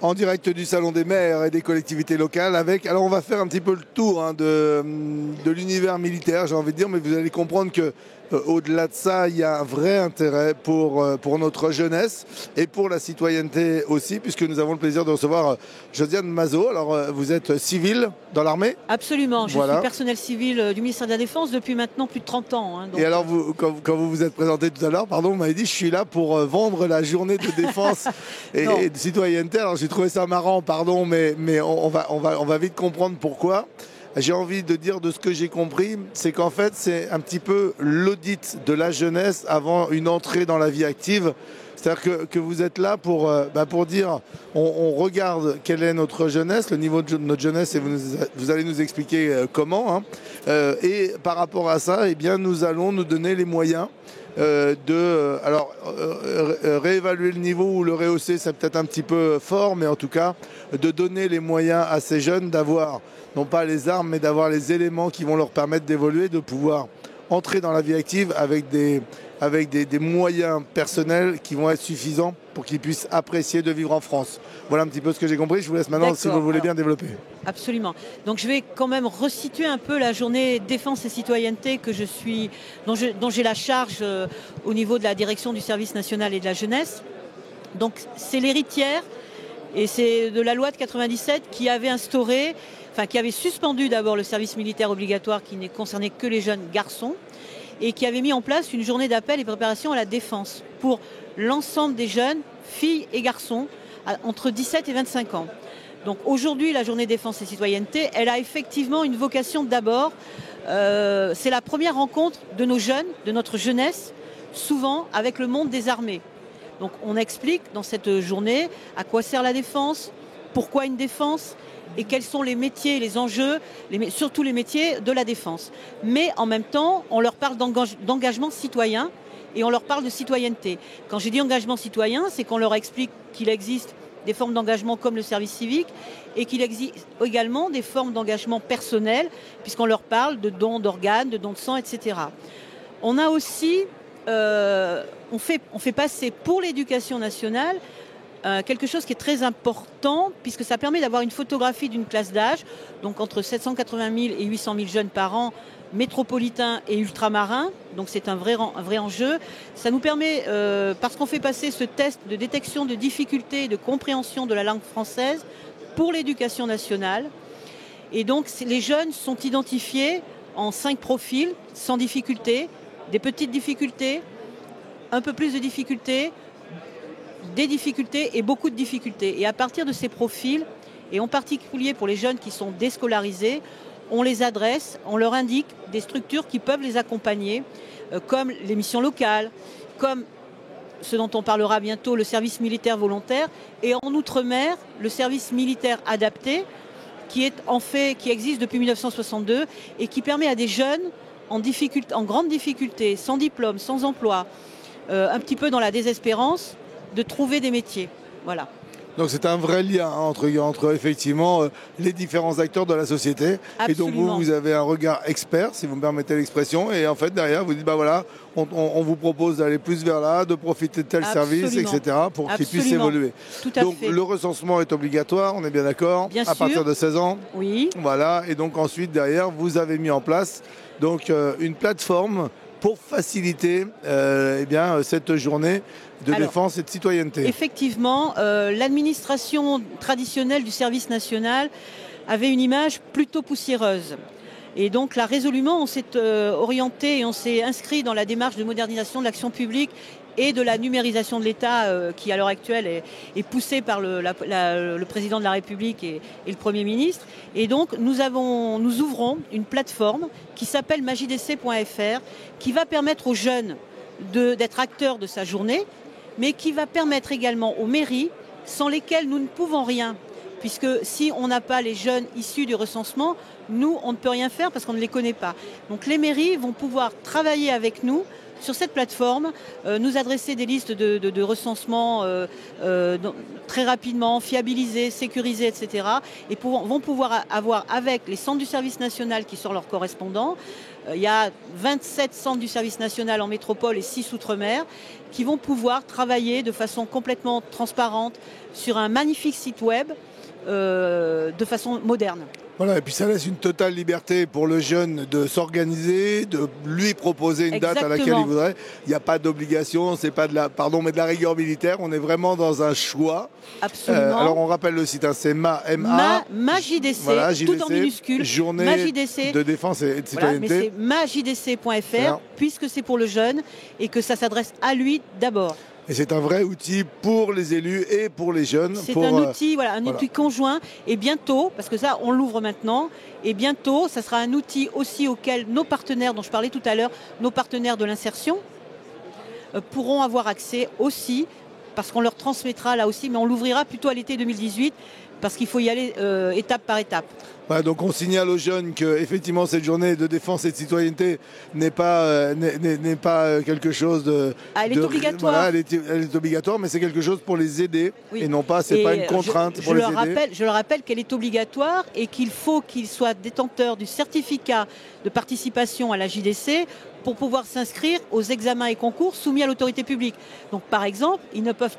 En direct du Salon des maires et des collectivités locales avec... Alors on va faire un petit peu le tour de l'univers militaire, j'ai envie de dire, mais vous allez comprendre que au-delà de ça, il y a un vrai intérêt pour notre jeunesse et pour la citoyenneté aussi, puisque nous avons le plaisir de recevoir Josiane Mazot. Alors vous êtes civile dans l'armée ? Absolument, je suis personnel civil du ministère de la Défense depuis maintenant plus de 30 ans. Hein, donc... Et alors, quand vous vous êtes présenté tout à l'heure, vous m'avez dit, je suis là pour vendre la journée de défense et de citoyenneté. Alors j'ai trouvé ça marrant, mais on va vite comprendre pourquoi. J'ai envie de dire de ce que j'ai compris, c'est qu'en fait, c'est un petit peu l'audit de la jeunesse avant une entrée dans la vie active. C'est-à-dire que vous êtes là pour dire, on regarde quelle est notre jeunesse, le niveau de notre jeunesse, et vous allez nous expliquer comment. Hein. Et par rapport à ça, eh bien, nous allons nous donner les moyens réévaluer le niveau ou le rehausser, c'est peut-être un petit peu fort, mais en tout cas, de donner les moyens à ces jeunes d'avoir, non pas les armes, mais d'avoir les éléments qui vont leur permettre d'évoluer, de pouvoir entrer dans la vie active avec des moyens personnels qui vont être suffisants pour qu'ils puissent apprécier de vivre en France. Voilà un petit peu ce que j'ai compris. Je vous laisse maintenant, si vous voulez bien développer. Absolument. Donc je vais quand même resituer un peu la journée défense et citoyenneté dont j'ai la charge au niveau de la direction du service national et de la jeunesse. Donc c'est l'héritière et c'est de la loi de 97 qui avait suspendu d'abord le service militaire obligatoire qui n'est concerné que les jeunes garçons, et qui avait mis en place une journée d'appel et préparation à la défense pour l'ensemble des jeunes, filles et garçons, entre 17 et 25 ans. Donc aujourd'hui, la journée défense et citoyenneté, elle a effectivement une vocation d'abord, c'est la première rencontre de nos jeunes, de notre jeunesse, souvent avec le monde des armées. Donc on explique dans cette journée à quoi sert la défense, pourquoi une défense, et quels sont les métiers, les enjeux, surtout les métiers de la défense. Mais en même temps, on leur parle d'engagement citoyen et on leur parle de citoyenneté. Quand j'ai dit engagement citoyen, c'est qu'on leur explique qu'il existe des formes d'engagement comme le service civique et qu'il existe également des formes d'engagement personnel, puisqu'on leur parle de dons d'organes, de dons de sang, etc. On a aussi, on fait passer pour l'éducation nationale quelque chose qui est très important, puisque ça permet d'avoir une photographie d'une classe d'âge, donc entre 780 000 et 800 000 jeunes par an, métropolitains et ultramarins, donc c'est un vrai enjeu. Ça nous permet, parce qu'on fait passer ce test de détection de difficultés et de compréhension de la langue française pour l'éducation nationale, et donc les jeunes sont identifiés en 5 profils, sans difficulté, des petites difficultés, un peu plus de difficultés, des difficultés et beaucoup de difficultés. Et à partir de ces profils, et en particulier pour les jeunes qui sont déscolarisés, on les adresse, on leur indique des structures qui peuvent les accompagner, comme les missions locales, comme ce dont on parlera bientôt, le service militaire volontaire, et en Outre-mer, le service militaire adapté, qui existe depuis 1962 et qui permet à des jeunes en grande difficulté, sans diplôme, sans emploi, un petit peu dans la désespérance, de trouver des métiers. Voilà. Donc c'est un vrai lien entre effectivement les différents acteurs de la société. Absolument. Et donc vous avez un regard expert, si vous me permettez l'expression, et en fait derrière vous dites on vous propose d'aller plus vers là, de profiter de tel service, etc. pour qu'ils puissent évoluer. Tout à fait. Le recensement est obligatoire, on est bien d'accord, à partir de 16 ans. Oui. Voilà, et donc ensuite derrière vous avez mis en place une plateforme pour faciliter cette journée de défense et de citoyenneté. Effectivement, l'administration traditionnelle du service national avait une image plutôt poussiéreuse. Et donc là, résolument, on s'est orienté et on s'est inscrit dans la démarche de modernisation de l'action publique et de la numérisation de l'État qui, à l'heure actuelle, est poussée par le président de la République et le Premier ministre. Et donc, nous ouvrons une plateforme qui s'appelle magidc.fr, qui va permettre aux jeunes d'être acteurs de sa journée, mais qui va permettre également aux mairies, sans lesquelles nous ne pouvons rien, puisque si on n'a pas les jeunes issus du recensement, nous, on ne peut rien faire parce qu'on ne les connaît pas. Donc les mairies vont pouvoir travailler avec nous sur cette plateforme, nous adresser des listes de recensement très rapidement, fiabilisées, sécurisées, etc. Et vont pouvoir avoir avec les centres du service national qui sont leurs correspondants, il y a 27 centres du service national en métropole et 6 outre-mer qui vont pouvoir travailler de façon complètement transparente sur un magnifique site web de façon moderne. Voilà, et puis ça laisse une totale liberté pour le jeune de s'organiser, de lui proposer une date à laquelle il voudrait. Il n'y a pas d'obligation, c'est pas de la rigueur militaire. On est vraiment dans un choix. Absolument. Alors on rappelle le site, hein, c'est MaJDC, voilà, tout en minuscule. Journée MaJDC, de défense et de citoyenneté. Voilà, mais c'est majdc.fr, puisque c'est pour le jeune et que ça s'adresse à lui d'abord. Et c'est un vrai outil pour les élus et pour les jeunes. C'est un outil, outil conjoint. Et bientôt, parce que ça, on l'ouvre maintenant, et bientôt, ça sera un outil aussi auquel nos partenaires, dont je parlais tout à l'heure, nos partenaires de l'insertion, pourront avoir accès aussi, parce qu'on leur transmettra là aussi, mais on l'ouvrira plutôt à l'été 2018, parce qu'il faut y aller étape par étape. Voilà, donc on signale aux jeunes que effectivement cette journée de défense et de citoyenneté n'est pas quelque chose de. Elle est obligatoire. Voilà, elle est obligatoire, mais c'est quelque chose pour les aider et non pas, c'est pas une contrainte pour les aider. Je leur rappelle qu'elle est obligatoire et qu'il faut qu'ils soient détenteurs du certificat de participation à la JDC pour pouvoir s'inscrire aux examens et concours soumis à l'autorité publique. Donc par exemple, ils ne peuvent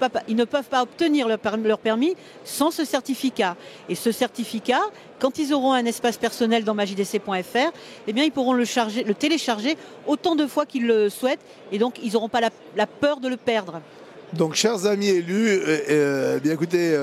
pas obtenir leur permis sans ce certificat. Et ce certificat, quand ils auront un espace personnel dans majdc.fr, eh bien ils pourront le télécharger autant de fois qu'ils le souhaitent et donc ils n'auront pas la peur de le perdre. Donc, chers amis élus, bien écoutez,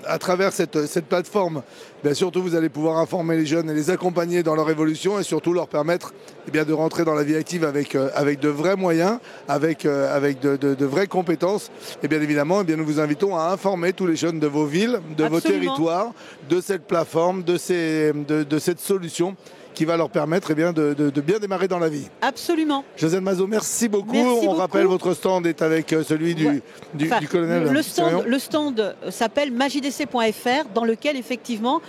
à travers cette plateforme, bien surtout vous allez pouvoir informer les jeunes et les accompagner dans leur évolution et surtout leur permettre de rentrer dans la vie active avec de vrais moyens, avec de vraies compétences. Et bien évidemment, nous vous invitons à informer tous les jeunes de vos villes, de vos territoires, de cette plateforme, de cette solution qui va leur permettre de bien démarrer dans la vie. Absolument. Josiane Mazot, merci beaucoup. On rappelle, votre stand est avec celui du colonel. Le stand s'appelle majdc.fr, dans lequel effectivement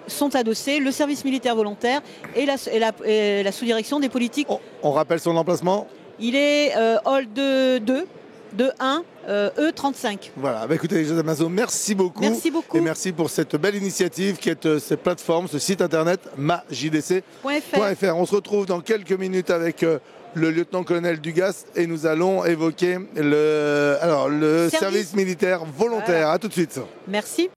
sont adossés le service militaire volontaire et la sous-direction des politiques. On rappelle son emplacement ? Il est hall 2-1, E35. Voilà, écoutez, Josiane Mazot, merci beaucoup. Merci beaucoup. Et merci pour cette belle initiative qui est cette plateforme, ce site internet majdc.fr. On se retrouve dans quelques minutes avec le lieutenant-colonel Dugast et nous allons évoquer le service militaire volontaire. Voilà. À tout de suite. Merci.